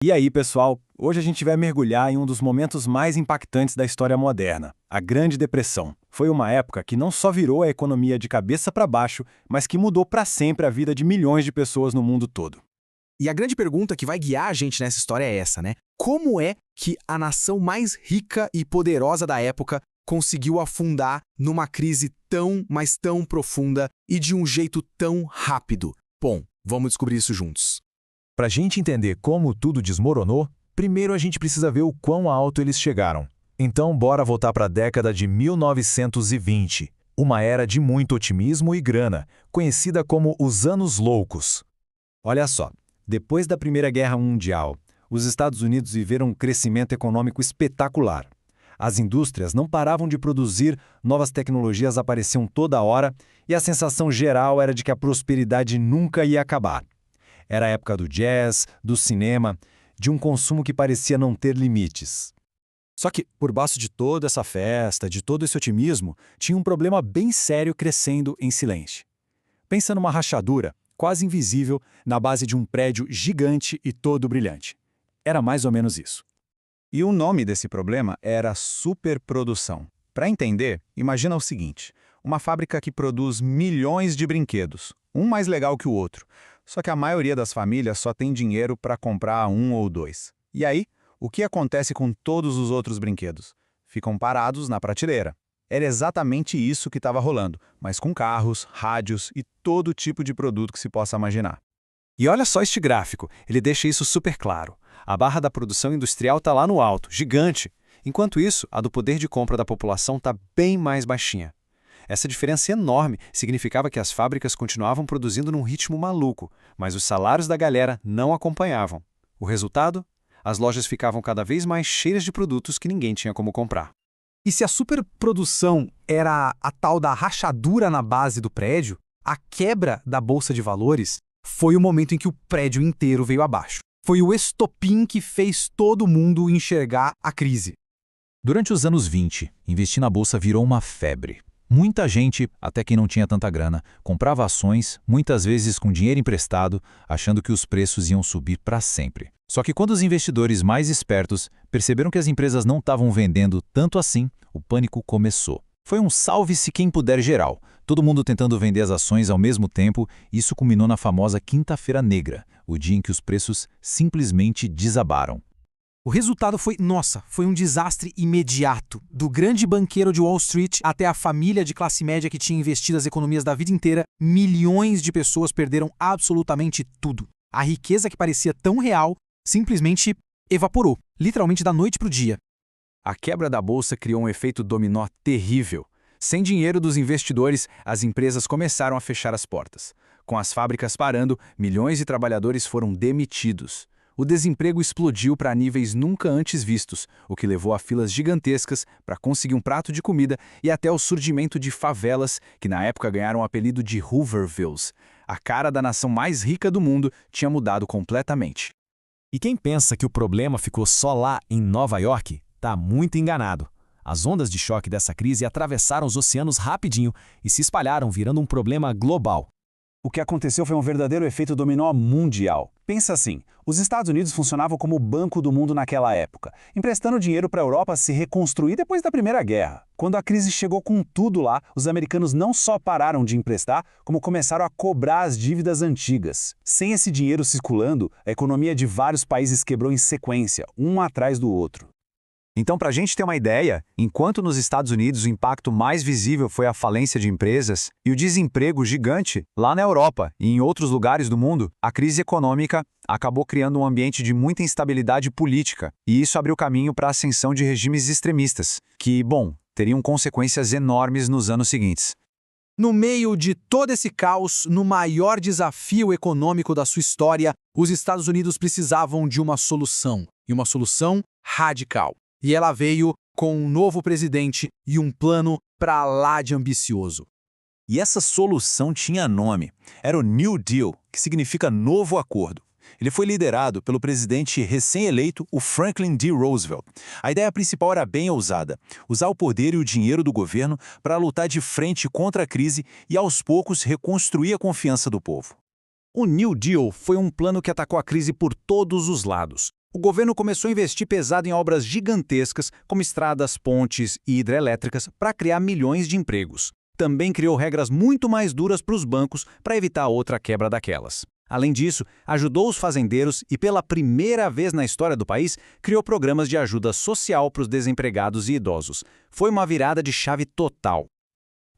E aí, pessoal, hoje a gente vai mergulhar em um dos momentos mais impactantes da história moderna, a Grande Depressão. Foi uma época que não só virou a economia de cabeça para baixo, mas que mudou para sempre a vida de milhões de pessoas no mundo todo. E a grande pergunta que vai guiar a gente nessa história é essa, né? Como é que a nação mais rica e poderosa da época conseguiu afundar numa crise tão, mas tão profunda e de um jeito tão rápido? Bom, vamos descobrir isso juntos. Para a gente entender como tudo desmoronou, primeiro a gente precisa ver o quão alto eles chegaram. Então, bora voltar para a década de 1920, uma era de muito otimismo e grana, conhecida como os Anos Loucos. Olha só, depois da Primeira Guerra Mundial, os Estados Unidos viveram um crescimento econômico espetacular. As indústrias não paravam de produzir, novas tecnologias apareciam toda hora e a sensação geral era de que a prosperidade nunca ia acabar. Era a época do jazz, do cinema, de um consumo que parecia não ter limites. Só que, por baixo de toda essa festa, de todo esse otimismo, tinha um problema bem sério crescendo em silêncio. Pensa numa rachadura, quase invisível, na base de um prédio gigante e todo brilhante. Era mais ou menos isso. E o nome desse problema era superprodução. Para entender, imagina o seguinte: uma fábrica que produz milhões de brinquedos, um mais legal que o outro. Só que a maioria das famílias só tem dinheiro para comprar um ou dois. E aí, o que acontece com todos os outros brinquedos? Ficam parados na prateleira. Era exatamente isso que estava rolando, mas com carros, rádios e todo tipo de produto que se possa imaginar. E olha só este gráfico, ele deixa isso super claro. A barra da produção industrial está lá no alto, gigante. Enquanto isso, a do poder de compra da população está bem mais baixinha. Essa diferença enorme significava que as fábricas continuavam produzindo num ritmo maluco, mas os salários da galera não acompanhavam. O resultado? As lojas ficavam cada vez mais cheias de produtos que ninguém tinha como comprar. E se a superprodução era a tal da rachadura na base do prédio, a quebra da bolsa de valores foi o momento em que o prédio inteiro veio abaixo. Foi o estopim que fez todo mundo enxergar a crise. Durante os anos 20, investir na bolsa virou uma febre. Muita gente, até quem não tinha tanta grana, comprava ações, muitas vezes com dinheiro emprestado, achando que os preços iam subir para sempre. Só que quando os investidores mais espertos perceberam que as empresas não estavam vendendo tanto assim, o pânico começou. Foi um salve-se quem puder geral, todo mundo tentando vender as ações ao mesmo tempo, e isso culminou na famosa Quinta-feira Negra, o dia em que os preços simplesmente desabaram. O resultado foi um desastre imediato. Do grande banqueiro de Wall Street até a família de classe média que tinha investido as economias da vida inteira, milhões de pessoas perderam absolutamente tudo. A riqueza que parecia tão real simplesmente evaporou, literalmente da noite para o dia. A quebra da bolsa criou um efeito dominó terrível. Sem dinheiro dos investidores, as empresas começaram a fechar as portas. Com as fábricas parando, milhões de trabalhadores foram demitidos. O desemprego explodiu para níveis nunca antes vistos, o que levou a filas gigantescas para conseguir um prato de comida e até o surgimento de favelas, que na época ganharam o apelido de Hoovervilles. A cara da nação mais rica do mundo tinha mudado completamente. E quem pensa que o problema ficou só lá em Nova York, está muito enganado. As ondas de choque dessa crise atravessaram os oceanos rapidinho e se espalharam, virando um problema global. O que aconteceu foi um verdadeiro efeito dominó mundial. Pensa assim, os Estados Unidos funcionavam como o banco do mundo naquela época, emprestando dinheiro para a Europa se reconstruir depois da Primeira Guerra. Quando a crise chegou com tudo lá, os americanos não só pararam de emprestar, como começaram a cobrar as dívidas antigas. Sem esse dinheiro circulando, a economia de vários países quebrou em sequência, um atrás do outro. Então, para a gente ter uma ideia, enquanto nos Estados Unidos o impacto mais visível foi a falência de empresas e o desemprego gigante, lá na Europa e em outros lugares do mundo, a crise econômica acabou criando um ambiente de muita instabilidade política, e isso abriu caminho para a ascensão de regimes extremistas, que, bom, teriam consequências enormes nos anos seguintes. No meio de todo esse caos, no maior desafio econômico da sua história, os Estados Unidos precisavam de uma solução, e uma solução radical. E ela veio com um novo presidente e um plano pra lá de ambicioso. E essa solução tinha nome. Era o New Deal, que significa Novo Acordo. Ele foi liderado pelo presidente recém-eleito, o Franklin D. Roosevelt. A ideia principal era bem ousada: usar o poder e o dinheiro do governo para lutar de frente contra a crise e, aos poucos, reconstruir a confiança do povo. O New Deal foi um plano que atacou a crise por todos os lados. O governo começou a investir pesado em obras gigantescas, como estradas, pontes e hidrelétricas, para criar milhões de empregos. Também criou regras muito mais duras para os bancos para evitar outra quebra daquelas. Além disso, ajudou os fazendeiros e, pela primeira vez na história do país, criou programas de ajuda social para os desempregados e idosos. Foi uma virada de chave total.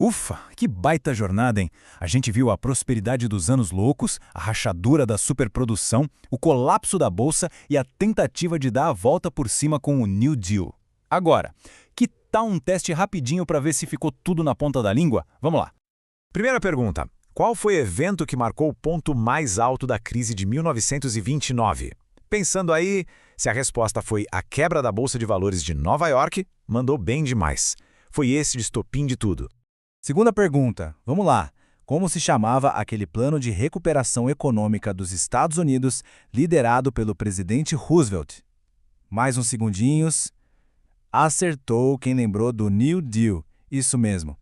Ufa, que baita jornada, hein? A gente viu a prosperidade dos anos loucos, a rachadura da superprodução, o colapso da bolsa e a tentativa de dar a volta por cima com o New Deal. Agora, que tal um teste rapidinho para ver se ficou tudo na ponta da língua? Vamos lá. Primeira pergunta. Qual foi o evento que marcou o ponto mais alto da crise de 1929? Pensando aí, se a resposta foi a quebra da Bolsa de Valores de Nova York, mandou bem demais. Foi esse o estopim de tudo. Segunda pergunta, vamos lá. Como se chamava aquele plano de recuperação econômica dos Estados Unidos liderado pelo presidente Roosevelt? Mais uns segundinhos. Acertou quem lembrou do New Deal, isso mesmo.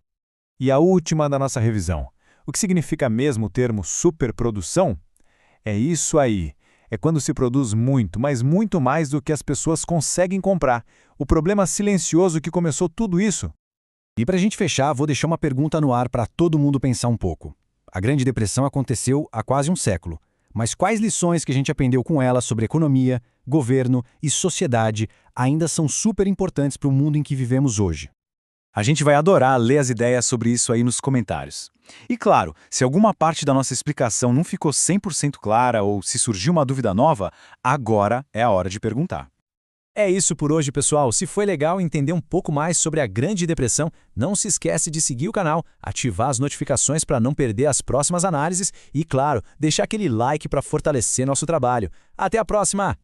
E a última da nossa revisão. O que significa mesmo o termo superprodução? É isso aí. É quando se produz muito, mas muito mais do que as pessoas conseguem comprar. O problema silencioso que começou tudo isso. E para a gente fechar, vou deixar uma pergunta no ar para todo mundo pensar um pouco. A Grande Depressão aconteceu há quase um século. Mas quais lições que a gente aprendeu com ela sobre economia, governo e sociedade ainda são super importantes para o mundo em que vivemos hoje? A gente vai adorar ler as ideias sobre isso aí nos comentários. E claro, se alguma parte da nossa explicação não ficou 100% clara ou se surgiu uma dúvida nova, agora é a hora de perguntar. É isso por hoje, pessoal. Se foi legal entender um pouco mais sobre a Grande Depressão, não se esquece de seguir o canal, ativar as notificações para não perder as próximas análises e, claro, deixar aquele like para fortalecer nosso trabalho. Até a próxima!